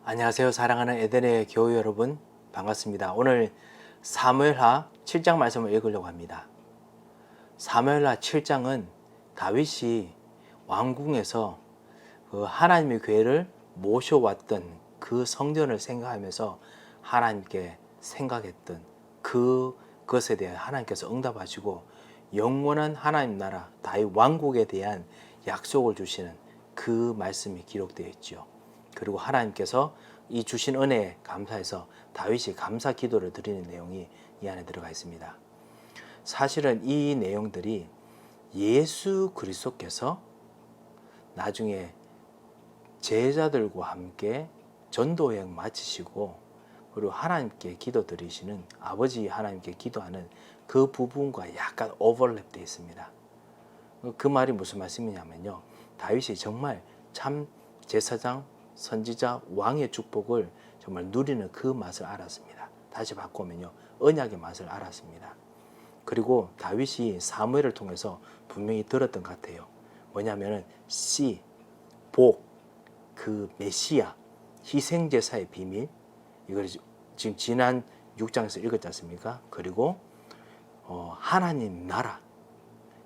안녕하세요. 사랑하는 에덴의 교회 여러분, 반갑습니다. 오늘 사무엘하 7장 말씀을 읽으려고 합니다. 사무엘하 7장은 다윗이 왕궁에서 하나님의 교회를 모셔왔던 그 성전을 생각하면서 하나님께 생각했던 그것에 대해 하나님께서 응답하시고 영원한 하나님 나라 다윗 왕국에 대한 약속을 주시는 그 말씀이 기록되어 있죠. 그리고 하나님께서 이 주신 은혜에 감사해서 다윗이 감사 기도를 드리는 내용이 이 안에 들어가 있습니다. 사실은 이 내용들이 예수 그리스도께서 나중에 제자들과 함께 전도 여행 마치시고 그리고 하나님께 기도 드리시는 아버지 하나님께 기도하는 그 부분과 약간 오버랩 되어 있습니다. 그 말이 무슨 말씀이냐면요, 다윗이 정말 참 제사장, 선지자, 왕의 축복을 정말 누리는 그 맛을 알았습니다. 다시 바꾸면요, 언약의 맛을 알았습니다. 그리고 다윗이 사무엘을 통해서 분명히 들었던 것 같아요. 뭐냐면은 복, 그 메시아, 희생제사의 비밀, 이걸 지금 지난 6장에서 읽었지 않습니까? 그리고 하나님 나라,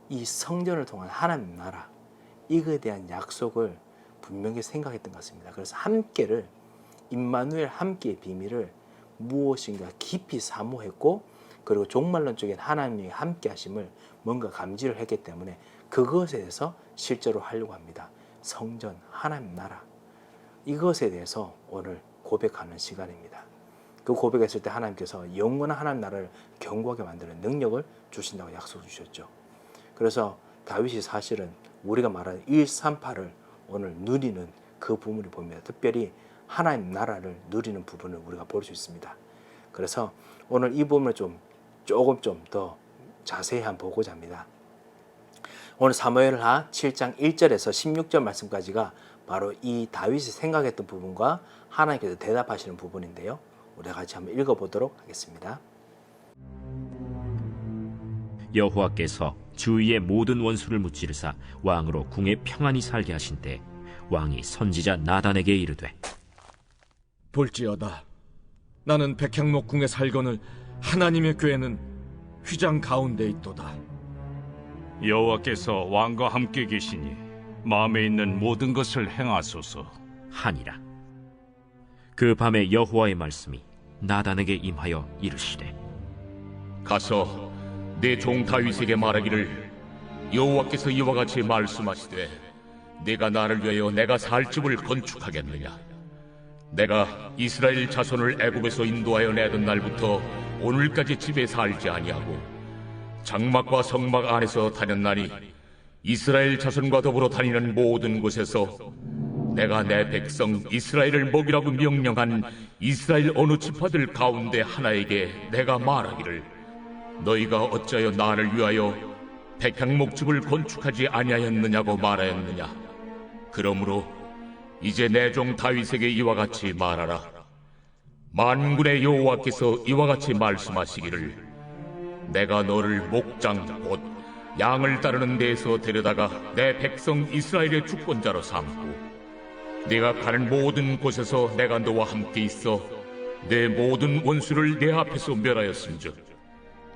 이 성전을 통한 하나님 나라, 이거에 대한 약속을 분명히 생각했던 것 같습니다. 그래서 함께를, 임마누엘 함께의 비밀을 무엇인가 깊이 사모했고, 그리고 종말론 쪽엔 하나님의 함께 하심을 뭔가 감지를 했기 때문에 그것에 대해서 실제로 하려고 합니다. 성전, 하나님 나라, 이것에 대해서 오늘 고백하는 시간입니다. 그 고백했을 때 하나님께서 영원한 하나님 나라를 견고하게 만드는 능력을 주신다고 약속 주셨죠. 그래서 다윗이 사실은 우리가 말하는 138을 오늘 누리는 그 부분을 봅니다. 특별히 하나님 나라를 누리는 부분을 우리가 볼 수 있습니다. 그래서 오늘 이 부분을 조금 더 자세히 한번 보고자 합니다. 오늘 사무엘하 7장 1절에서 16절 말씀까지가 바로 이 다윗이 생각했던 부분과 하나님께서 대답하시는 부분인데요, 우리가 같이 한번 읽어보도록 하겠습니다. 여호와께서 주위의 모든 원수를 무찌르사 왕으로 궁에 평안히 살게 하신 때 왕이 선지자 나단에게 이르되, 볼지어다, 나는 백향목궁에 살거늘 하나님의 궤는 휘장 가운데 있도다. 여호와께서 왕과 함께 계시니 마음에 있는 모든 것을 행하소서 하니라. 그 밤에 여호와의 말씀이 나단에게 임하여 이르시되, 가서 내 종 다윗에게 말하기를, 여호와께서 이와 같이 말씀하시되, 네가 나를 위하여 내가 살 집을 건축하겠느냐? 내가 이스라엘 자손을 애굽에서 인도하여 내던 날부터 오늘까지 집에 살지 아니하고 장막과 성막 안에서 다녔나니 이스라엘 자손과 더불어 다니는 모든 곳에서 내가 내 백성 이스라엘을 먹이라고 명령한 이스라엘 어느 지파들 가운데 하나에게 내가 말하기를, 너희가 어찌하여 나를 위하여 백향목집을 건축하지 아니하였느냐고 말하였느냐? 그러므로 이제 내 종 다윗에게 이와 같이 말하라. 만군의 여호와께서 이와 같이 말씀하시기를, 내가 너를 목장 곧 양을 따르는 데에서 데려다가 내 백성 이스라엘의 주권자로 삼고, 네가 가는 모든 곳에서 내가 너와 함께 있어 내 모든 원수를 내 앞에서 멸하였음즉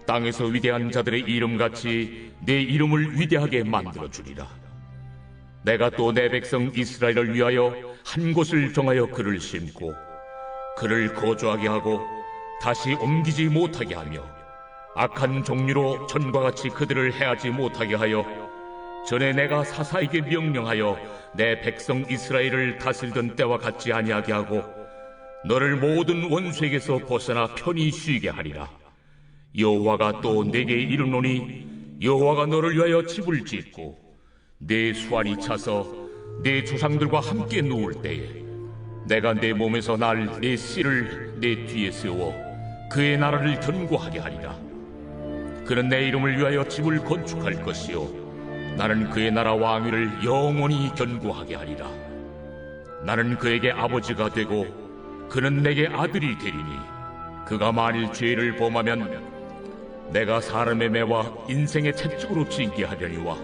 땅에서 위대한 자들의 이름같이 내 이름을 위대하게 만들어주리라. 내가 또 내 백성 이스라엘을 위하여 한 곳을 정하여 그를 심고 그를 거주하게 하고 다시 옮기지 못하게 하며 악한 종류로 전과 같이 그들을 해하지 못하게 하여 전에 내가 사사에게 명령하여 내 백성 이스라엘을 다스리던 때와 같지 아니하게 하고 너를 모든 원수에게서 벗어나 편히 쉬게 하리라. 여호와가 또 내게 이르노니, 여호와가 너를 위하여 집을 짓고 내 수완이 차서 내 조상들과 함께 누울 때에 내가 내 몸에서 날 내 씨를 내 뒤에 세워 그의 나라를 견고하게 하리라. 그는 내 이름을 위하여 집을 건축할 것이요 나는 그의 나라 왕위를 영원히 견고하게 하리라. 나는 그에게 아버지가 되고 그는 내게 아들이 되리니, 그가 만일 죄를 범하면 내가 사람의 매와 인생의 채찍으로 징계하려니와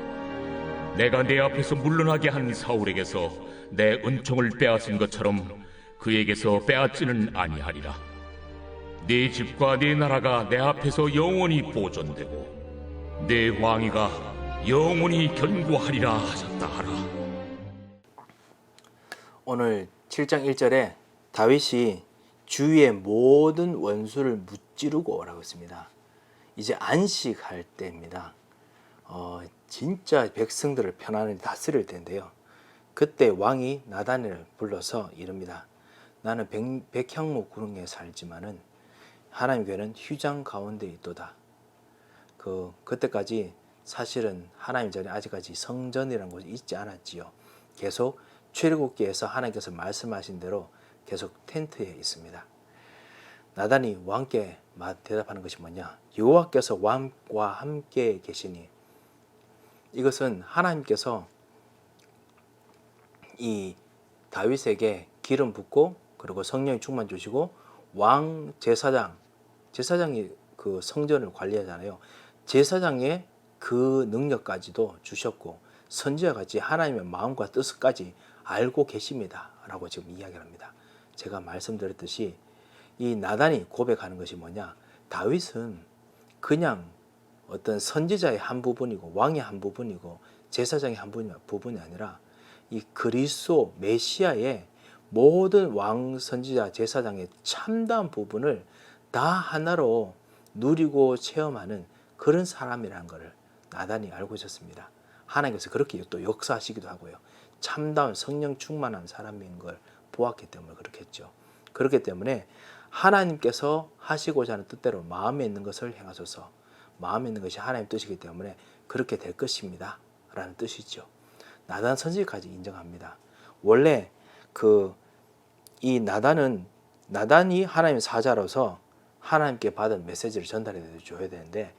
내가 내 앞에서 물러나게 한 사울에게서 내 은총을 빼앗은 것처럼 그에게서 빼앗지는 아니하리라. 네 집과 네 나라가 내 앞에서 영원히 보존되고 내 왕위가 영원히 견고하리라 하셨다 하라. 오늘 7장 1절에 다윗이 주위의 모든 원수를 무찌르고 라고 했습니다. 이제 안식할 때입니다. 진짜 백성들을 편안히 다스릴 때인데요. 그때 왕이 나단을 불러서 이릅니다. 나는 백향목 구릉에 살지만은 하나님 교회는 휘장 가운데 있도다. 그때까지 사실은 하나님 전에 아직까지 성전이라는 곳이 있지 않았지요. 계속 출애굽기에서 하나님께서 말씀하신 대로 계속 텐트에 있습니다. 나단이 왕께 대답하는 것이 뭐냐? 여호와께서 왕과 함께 계시니, 이것은 하나님께서 이 다윗에게 기름 붓고 그리고 성령이 충만 주시고 왕 제사장이 그 성전을 관리하잖아요. 제사장의 그 능력까지도 주셨고 선지와 같이 하나님의 마음과 뜻까지 알고 계십니다 라고 지금 이야기를 합니다. 제가 말씀드렸듯이 이 나단이 고백하는 것이 뭐냐? 다윗은 그냥 어떤 선지자의 한 부분이고 왕의 한 부분이고 제사장의 한 부분이 아니라 이 그리스도 메시아의 모든 왕, 선지자, 제사장의 참다운 부분을 다 하나로 누리고 체험하는 그런 사람이라는 것을 나단이 알고 있었습니다. 하나님께서 그렇게 또 역사하시기도 하고요. 참다운 성령 충만한 사람인 걸 보았기 때문에 그렇겠죠. 그렇기 때문에 하나님께서 하시고자 하는 뜻대로 마음에 있는 것을 행하소서. 마음에 있는 것이 하나님 뜻이기 때문에 그렇게 될 것입니다 라는 뜻이죠. 나단 선지까지 인정합니다. 원래 이 나단이 하나님의 사자로서 하나님께 받은 메시지를 전달해 줘야 되는데,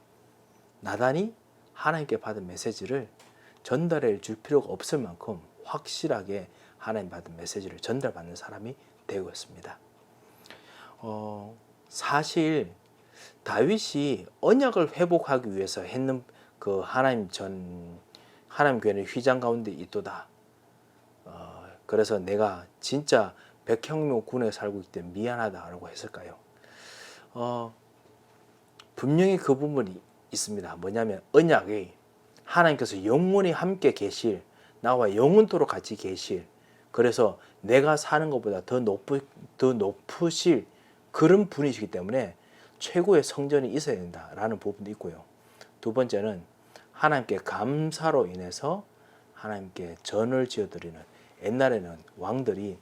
나단이 하나님께 받은 메시지를 전달해 줄 필요가 없을 만큼 확실하게 하나님 받은 메시지를 전달받는 사람이 되고 있습니다. 사실 다윗이 언약을 회복하기 위해서 했는 그 하나님 교회는 휘장 가운데 있도다. 그래서 내가 진짜 백향목 군에 살고 있기 때문에 미안하다라고 했을까요? 분명히 그 부분이 있습니다. 뭐냐면 언약이 하나님께서 영원히 함께 계실, 나와 영원토록 같이 계실, 그래서 내가 사는 것보다 더 높으실 그런 분이시기 때문에 최고의 성전이 있어야 된다라는 부분도 있고요. 두 번째는 하나님께 감사로 인해서 하나님께 전을 지어드리는, 옛날에는 왕들이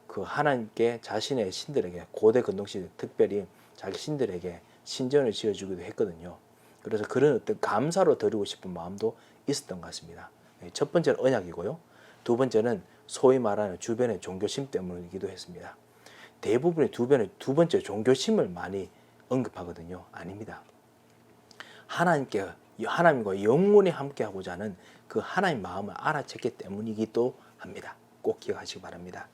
그 하나님께 자신의 신들에게, 고대 근동시대 특별히 자기 신들에게 신전을 지어주기도 했거든요. 그래서 그런 어떤 감사로 드리고 싶은 마음도 있었던 것 같습니다. 첫 번째는 언약이고요. 두 번째는 소위 말하는 주변의 종교심 때문이기도 했습니다. 대부분의 두 번째 종교심을 많이 언급하거든요. 아닙니다. 하나님과 영원히 함께하고자 하는 그 하나님 마음을 알아챘기 때문이기도 합니다. 꼭 기억하시기 바랍니다.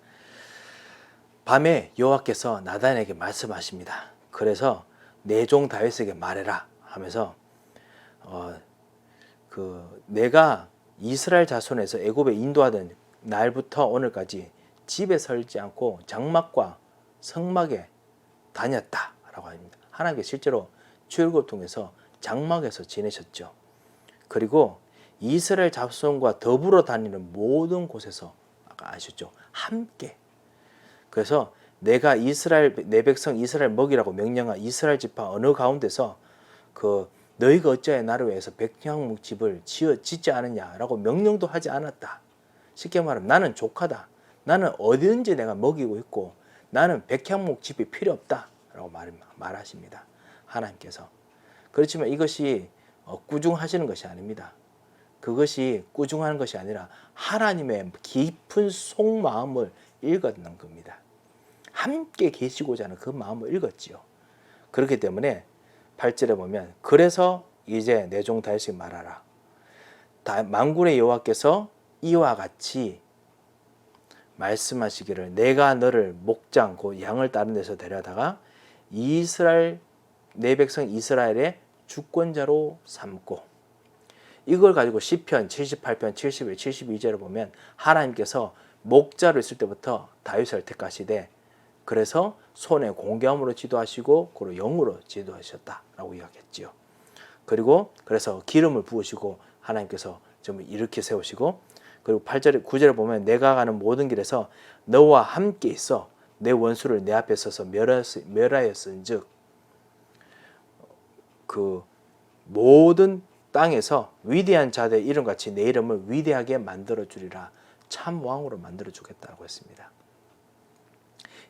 밤에 여호와께서 나단에게 말씀하십니다. 그래서 내 종 다윗에게 말해라 하면서 내가 이스라엘 자손에서 애굽에 인도하던 날부터 오늘까지 집에 설지 않고 장막과 성막에 다녔다라고 합니다. 하나님께서 실제로 출애굽을 통해서 장막에서 지내셨죠. 그리고 이스라엘 자손과 더불어 다니는 모든 곳에서, 아까 아셨죠? 함께. 그래서 내가 내 백성 이스라엘 먹이라고 명령한 이스라엘 지파 어느 가운데서 너희가 어찌하여 나를 위해서 백향목 집을 짓지 않느냐라고 명령도 하지 않았다. 쉽게 말하면 나는 족하다. 나는 어디든지 내가 먹이고 있고 나는 백향목 집이 필요 없다라고 말하십니다. 하나님께서. 그렇지만 이것이 꾸중하시는 것이 아닙니다. 그것이 꾸중하는 것이 아니라 하나님의 깊은 속마음을 읽었는 겁니다. 함께 계시고자 하는 그 마음을 읽었지요. 그렇기 때문에 8절에 보면 그래서 이제 내 종 다윗에게 말하라. 만군의 여호와께서 이와 같이 말씀하시기를 내가 너를 목장 곧 양을 다른 데서 데려다가 내 백성 이스라엘의 주권자로 삼고, 이걸 가지고 시편 78편 71, 72절을 보면 하나님께서 목자로 있을 때부터 다윗을 택하시되 그래서 손에 공경으로 지도하시고 그리고 영으로 지도하셨다라고 이야기했지요. 그리고 그래서 기름을 부으시고 하나님께서 좀 이렇게 세우시고, 그리고 8절에 9절에 보면 내가 가는 모든 길에서 너와 함께 있어 내 원수를 내 앞에 서서 멸하였은즉 그 모든 땅에서 위대한 자들의 이름같이 내 이름을 위대하게 만들어 주리라. 참 왕으로 만들어 주겠다고 했습니다.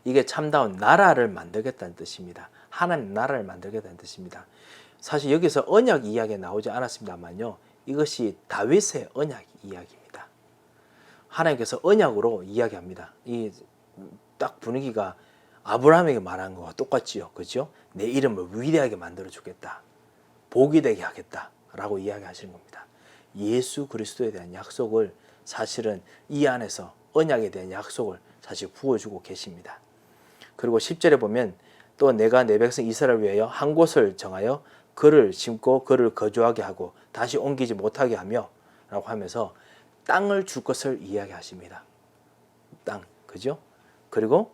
이게 참다운 나라를 만들겠다는 뜻입니다. 하나님 나라를 만들겠다는 뜻입니다. 사실 여기서 언약 이야기가 나오지 않았습니다만요, 이것이 다윗의 언약 이야기입니다. 하나님께서 언약으로 이야기합니다. 이 딱 분위기가 아브라함에게 말한 거와 똑같지요. 그렇죠? 내 이름을 위대하게 만들어 주겠다. 복이 되게 하겠다. 라고 이야기하시는 겁니다. 예수 그리스도에 대한 약속을 사실은 이 안에서 언약에 대한 약속을 사실 부어주고 계십니다. 그리고 10절에 보면 또 내가 내 백성 이스라엘을 위하여 한 곳을 정하여 그를 심고 그를 거주하게 하고 다시 옮기지 못하게 하며 라고 하면서 땅을 줄 것을 이야기하십니다. 땅, 그죠? 그리고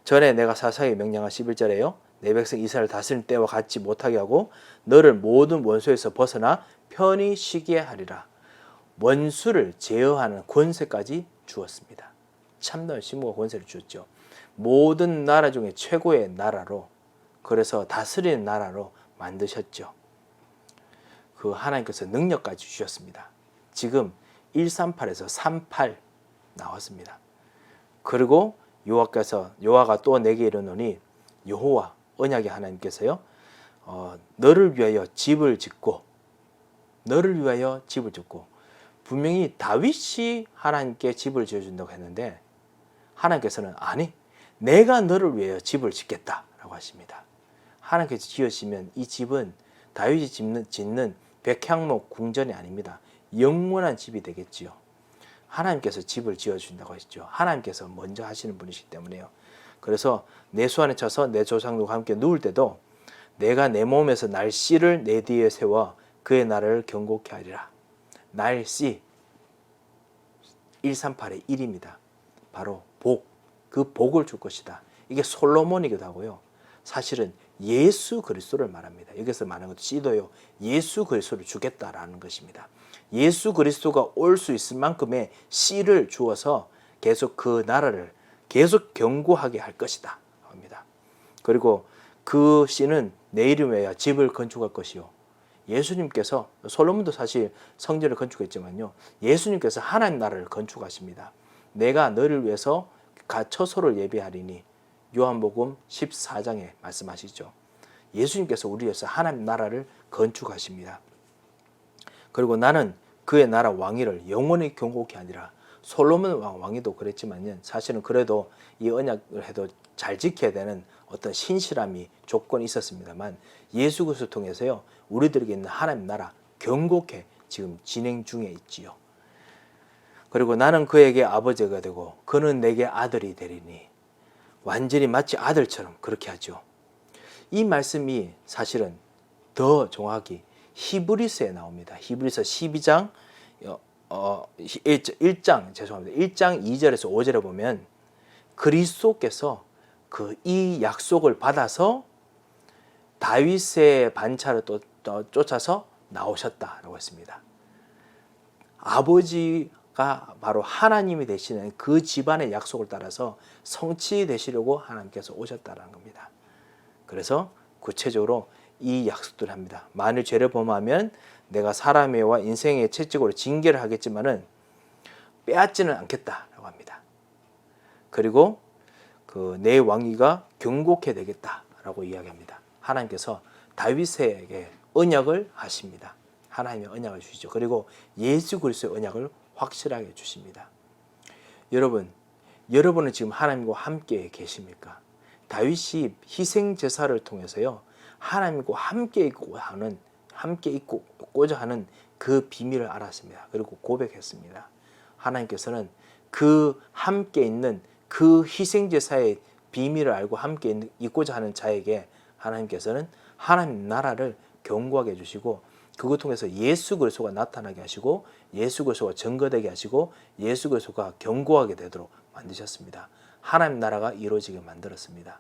전에 내가 사사에게 명령한 11절에요. 내 백성 이스라엘 다스릴 때와 같지 못하게 하고 너를 모든 원수에서 벗어나 편히 쉬게 하리라. 원수를 제어하는 권세까지 주었습니다. 참다운 신무가 권세를 주었죠. 모든 나라 중에 최고의 나라로, 그래서 다스리는 나라로 만드셨죠. 그 하나님께서 능력까지 주셨습니다. 지금 138에서 38 나왔습니다. 그리고 여호와가 또 내게 이르노니 여호와 언약의 하나님께서요, 너를 위하여 집을 짓고 분명히 다윗이 하나님께 집을 지어준다고 했는데 하나님께서는 아니, 내가 너를 위하여 집을 짓겠다라고 하십니다. 하나님께서 지으시면 이 집은 다윗이 짓는 백향목 궁전이 아닙니다. 영원한 집이 되겠지요. 하나님께서 집을 지어준다고 하시죠. 하나님께서 먼저 하시는 분이시기 때문에요. 그래서 내 수 안에 쳐서 내 조상들과 함께 누울 때도 내가 내 몸에서 날씨를 내 뒤에 세워 그의 나라를 경고케 하리라. 날씨 138의 1입니다. 바로 복, 그 복을 줄 것이다. 이게 솔로몬이기도 하고요. 사실은 예수 그리스도를 말합니다. 여기서 말하는 것도 씨도요, 예수 그리스도를 주겠다라는 것입니다. 예수 그리스도가 올 수 있을 만큼의 씨를 주어서 계속 그 나라를 계속 견고하게 할 것이다 합니다. 그리고 그 씨는 내 이름에 집을 건축할 것이요. 예수님께서, 솔로몬도 사실 성전을 건축했지만요, 예수님께서 하나님 나라를 건축하십니다. 내가 너를 위해서 처소를 예비하리니 요한복음 14장에 말씀하시죠. 예수님께서 우리 위해서 하나님 나라를 건축하십니다. 그리고 나는 그의 나라 왕위를 영원히 경고케 하니라. 솔로몬 왕위도 그랬지만 사실은 그래도 이 언약을 해도 잘 지켜야 되는 어떤 신실함이 조건이 있었습니다만 예수 그리스도를 통해서요, 우리들에게 있는 하나님 나라 경고케 지금 진행 중에 있지요. 그리고 나는 그에게 아버지가 되고 그는 내게 아들이 되리니. 완전히 마치 아들처럼 그렇게 하죠. 이 말씀이 사실은 더 정확히 히브리서에 나옵니다. 히브리서 12장 1장 2절에서 5절에 보면 그리스도께서 이 약속을 받아서 다윗의 반차를 쫓아서 나오셨다라고 했습니다. 아버지가 바로 하나님이 되시는 그 집안의 약속을 따라서 성취되시려고 하나님께서 오셨다는 겁니다. 그래서 구체적으로 이 약속들을 합니다. 만일 죄를 범하면 내가 사람의와 인생의 채찍으로 징계를 하겠지만은 빼앗지는 않겠다라고 합니다. 그리고 내 왕위가 경고케 되겠다라고 이야기합니다. 하나님께서 다윗에게 언약을 하십니다. 하나님의 언약을 주시죠. 그리고 예수 그리스도의 언약을 확실하게 주십니다. 여러분은 지금 하나님과 함께 계십니까? 다윗이 희생 제사를 통해서요, 하나님과 함께 있고자 하는 그 비밀을 알았습니다. 그리고 고백했습니다. 하나님께서는 그 함께 있는 그 희생 제사의 비밀을 알고 함께 있고자 하는 자에게 하나님께서는 하나님 나라를 견고하게 해주시고 그것 통해서 예수 그리스도가 나타나게 하시고 예수 그리스도가 증거되게 하시고 예수 그리스도가 견고하게 되도록 만드셨습니다. 하나님 나라가 이루어지게 만들었습니다.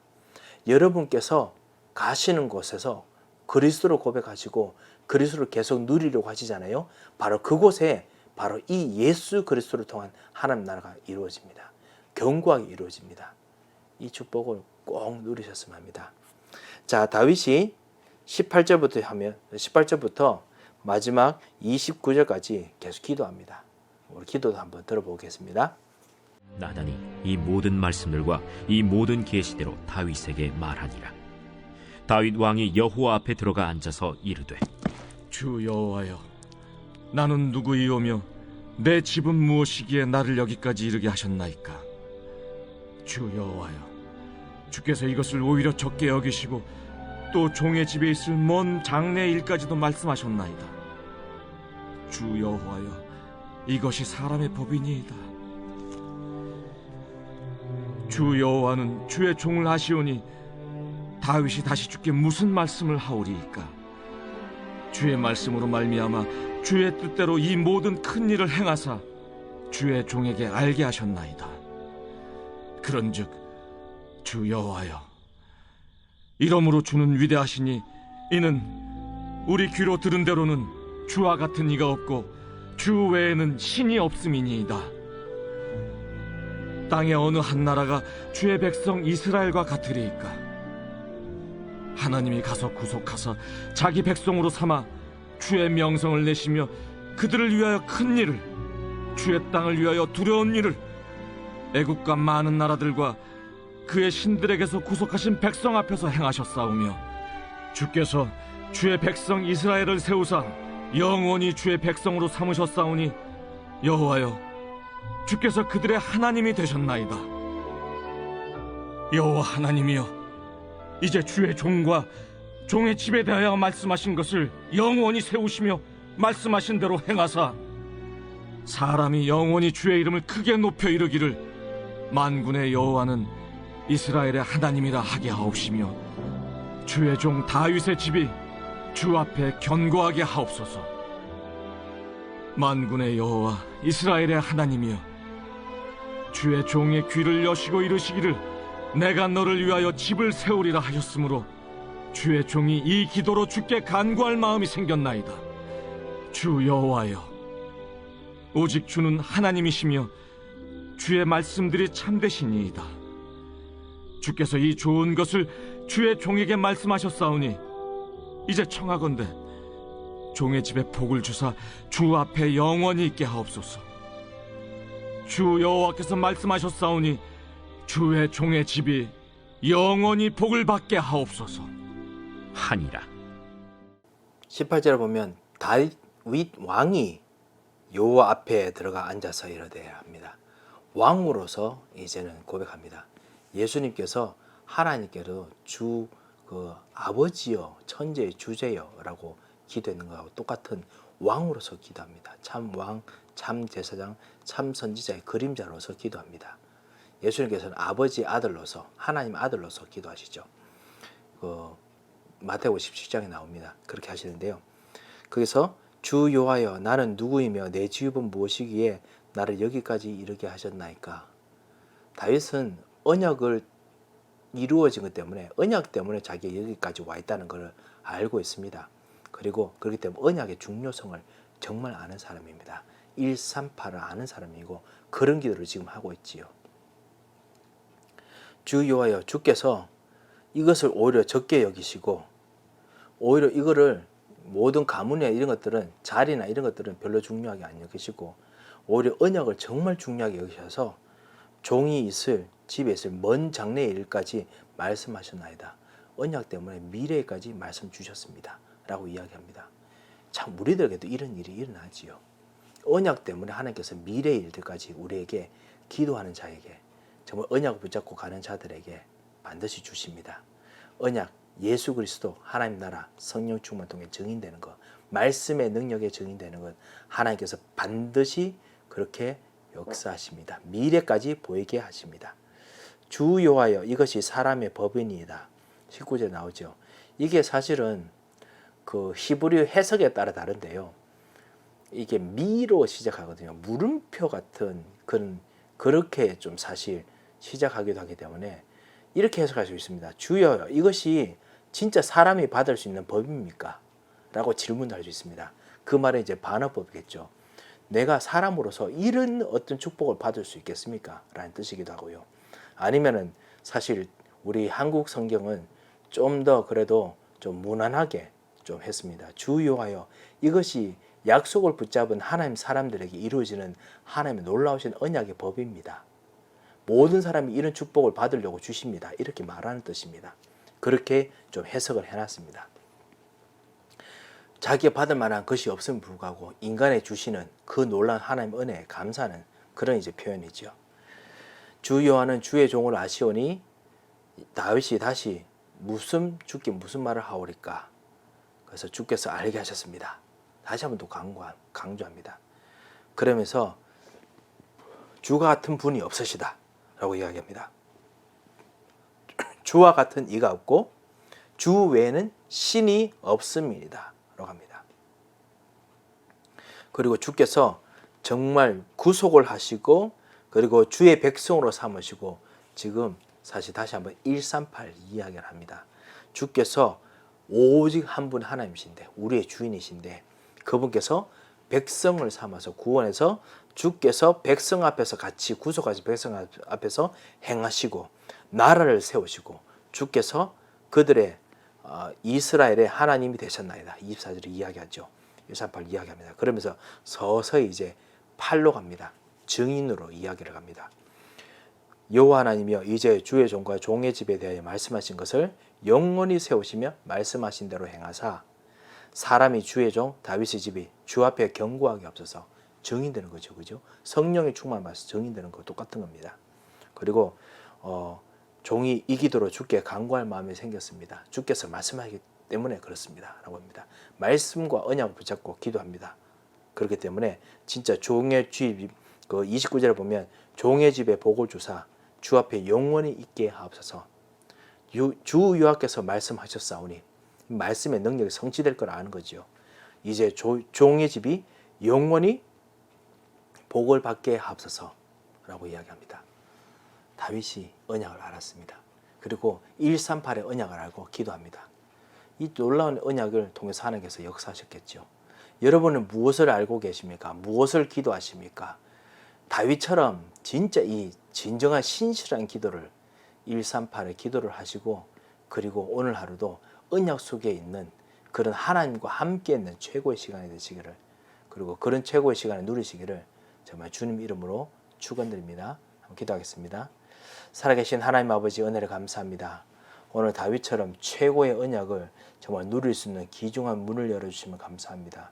여러분께서 가시는 곳에서 그리스도를 고백하시고 그리스도를 계속 누리려고 하시잖아요. 바로 그곳에 바로 이 예수 그리스도를 통한 하나님 나라가 이루어집니다. 견고하게 이루어집니다. 이 축복을 꼭 누리셨으면 합니다. 자, 다윗이 18절부터 마지막 29절까지 계속 기도합니다. 우리 기도도 한번 들어보겠습니다. 나단이 이 모든 말씀들과 이 모든 계시대로 다윗에게 말하니라. 다윗 왕이 여호와 앞에 들어가 앉아서 이르되, 주 여호와여, 나는 누구이오며 내 집은 무엇이기에 나를 여기까지 이르게 하셨나이까? 주 여호와여, 주께서 이것을 오히려 적게 여기시고 또 종의 집에 있을 먼 장래 일까지도 말씀하셨나이다. 주 여호와여, 이것이 사람의 법이니이다. 주 여호와는 주의 종을 아시오니 다윗이 다시 주께 무슨 말씀을 하오리이까? 주의 말씀으로 말미암아 주의 뜻대로 이 모든 큰 일을 행하사 주의 종에게 알게 하셨나이다. 그런즉 주 여호와여, 이러므로 주는 위대하시니 이는 우리 귀로 들은 대로는 주와 같은 이가 없고 주 외에는 신이 없음이니이다. 땅의 어느 한 나라가 주의 백성 이스라엘과 같으리이까? 하나님이 가서 구속하사 자기 백성으로 삼아 주의 명성을 내시며 그들을 위하여 큰 일을, 주의 땅을 위하여 두려운 일을 애국과 많은 나라들과 그의 신들에게서 구속하신 백성 앞에서 행하셨사오며, 주께서 주의 백성 이스라엘을 세우사 영원히 주의 백성으로 삼으셨사오니 여호와여, 주께서 그들의 하나님이 되셨나이다. 여호와 하나님이여, 이제 주의 종과 종의 집에 대하여 말씀하신 것을 영원히 세우시며 말씀하신 대로 행하사 사람이 영원히 주의 이름을 크게 높여 이르기를 만군의 여호와는 이스라엘의 하나님이라 하게 하옵시며 주의 종 다윗의 집이 주 앞에 견고하게 하옵소서. 만군의 여호와 이스라엘의 하나님이여, 주의 종의 귀를 여시고 이르시기를 내가 너를 위하여 집을 세우리라 하셨으므로 주의 종이 이 기도로 주께 간구할 마음이 생겼나이다. 주 여호와여, 오직 주는 하나님이시며 주의 말씀들이 참되시니이다. 주께서 이 좋은 것을 주의 종에게 말씀하셨사오니 이제 청하건대 종의 집에 복을 주사 주 앞에 영원히 있게 하옵소서. 주 여호와께서 말씀하셨사오니 주의 종의 집이 영원히 복을 받게 하옵소서 하니라. 18절을 보면 다윗 왕이 여호와 앞에 들어가 앉아서 이르되 합니다. 왕으로서 이제는 고백합니다. 예수님께서 하나님께로 주 아버지여, 천재의 주제여라고 기도했는 것하고 똑같은 왕으로서 기도합니다. 참 왕, 참 제사장, 참 선지자의 그림자로서 기도합니다. 예수님께서는 아버지 아들로서, 하나님 아들로서 기도하시죠. 마태복음 17장에 나옵니다. 그렇게 하시는데요. 거기서 주 여호와여, 나는 누구이며 내 지읍은 무엇이기에 나를 여기까지 이르게 하셨나이까? 다윗은 언약을 이루어진 것 때문에, 언약 때문에 자기가 여기까지 와 있다는 것을 알고 있습니다. 그리고 그렇기 때문에 언약의 중요성을 정말 아는 사람입니다. 138을 아는 사람이고 그런 기도를 지금 하고 있지요. 주 여호와여, 주께서 이것을 오히려 적게 여기시고 오히려 이거를 모든 가문이나 이런 것들은, 자리나 이런 것들은 별로 중요하게 안 여기시고 오히려 언약을 정말 중요하게 여기셔서 종이 있을, 집에 있을 먼 장래의 일까지 말씀하셨나이다. 언약 때문에 미래까지 말씀 주셨습니다 라고 이야기합니다. 참 우리들에게도 이런 일이 일어나지요. 언약 때문에 하나님께서 미래의 일들까지 우리에게 기도하는 자에게, 정말 언약을 붙잡고 가는 자들에게 반드시 주십니다. 언약, 예수 그리스도, 하나님 나라, 성령 충만 통해 증인되는 것, 말씀의 능력에 증인되는 것, 하나님께서 반드시 그렇게 역사하십니다. 미래까지 보이게 하십니다. 주 여호와여, 이것이 사람의 법이니이다. 19절에 나오죠. 이게 사실은 그 히브리 해석에 따라 다른데요. 이게 미로 시작하거든요. 물음표 같은 그렇게 좀 사실 시작하기도 하기 때문에 이렇게 해석할 수 있습니다. 주여, 이것이 진짜 사람이 받을 수 있는 법입니까? 라고 질문할 수 있습니다. 그 말은 이제 반어법이겠죠. 내가 사람으로서 이런 어떤 축복을 받을 수 있겠습니까? 라는 뜻이기도 하고요. 아니면은 사실 우리 한국 성경은 좀 더 그래도 좀 무난하게 좀 했습니다. 주여하여, 이것이 약속을 붙잡은 하나님 사람들에게 이루어지는 하나님의 놀라우신 언약의 법입니다. 모든 사람이 이런 축복을 받으려고 주십니다. 이렇게 말하는 뜻입니다. 그렇게 좀 해석을 해놨습니다. 자기가 받을 만한 것이 없음에 불구하고 인간에 주시는 그 놀라운 하나님의 은혜에 감사하는 그런 이제 표현이죠. 주 여호와는 주의 종을 아시오니, 다윗이 다시 주께 무슨 말을 하오리까? 그래서 주께서 알게 하셨습니다. 다시 한번 또 강조합니다. 그러면서 주가 같은 분이 없으시다 라고 이야기합니다. 주와 같은 이가 없고 주 외에는 신이 없음이다 라고 합니다. 그리고 주께서 정말 구속을 하시고 그리고 주의 백성으로 삼으시고, 지금 사실 다시 한번 138 이야기를 합니다. 주께서 오직 한 분 하나님이신데, 우리의 주인이신데, 그분께서 백성을 삼아서 구원해서 주께서 백성 앞에서 같이 구속하신 백성 앞에서 행하시고 나라를 세우시고 주께서 그들의 이스라엘의 하나님이 되셨나이다. 24절을 이야기하죠. 138 이야기합니다. 그러면서 서서히 이제 8로 갑니다. 증인으로 이야기를 합니다. 여호와 하나님이여, 이제 주의 종과 종의 집에 대하여 말씀하신 것을 영원히 세우시며 말씀하신 대로 행하사 사람이 주의 종 다윗의 집이 주 앞에 견고하게 없어서 증인되는 거죠. 그죠? 성령의 충만을 받아서 증인되는 거 똑같은 겁니다. 그리고 종이 이기도록 주께 간구할 마음이 생겼습니다. 주께서 말씀하기 때문에 그렇습니다. 라고 합니다. 말씀과 언약을 붙잡고 기도합니다. 그렇기 때문에 진짜 종의 집, 그 29절에 보면 종의 집에 복을 주사 주 앞에 영원히 있게 하옵소서. 주 여호와께서 말씀하셨사오니, 말씀의 능력이 성취될 걸 아는 거죠. 이제 종의 집이 영원히 복을 받게 하옵소서 라고 이야기합니다. 다윗이 언약을 알았습니다. 그리고 138의 언약을 알고 기도합니다. 이 놀라운 언약을 통해서 하나님께서 역사하셨겠죠. 여러분은 무엇을 알고 계십니까? 무엇을 기도하십니까? 다윗처럼 진짜 이 진정한 신실한 기도를 138의 기도를 하시고, 그리고 오늘 하루도 언약 속에 있는 그런 하나님과 함께 있는 최고의 시간이 되시기를, 그리고 그런 최고의 시간을 누리시기를 정말 주님 이름으로 축원드립니다. 한번 기도하겠습니다. 살아계신 하나님 아버지, 은혜를 감사합니다. 오늘 다윗처럼 최고의 언약을 정말 누릴 수 있는 귀중한 문을 열어주시면 감사합니다.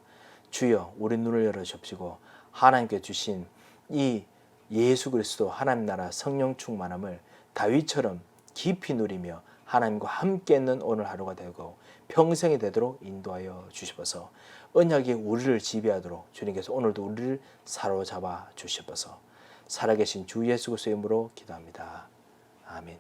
주여, 우리 눈을 열어주시고 하나님께 주신 이 예수 그리스도 하나님 나라 성령 충만함을 다윗처럼 깊이 누리며 하나님과 함께 있는 오늘 하루가 되고 평생이 되도록 인도하여 주시옵소서. 언약이 우리를 지배하도록 주님께서 오늘도 우리를 사로잡아 주시옵소서. 살아계신 주 예수 그리스도의 이름으로 기도합니다. 아멘.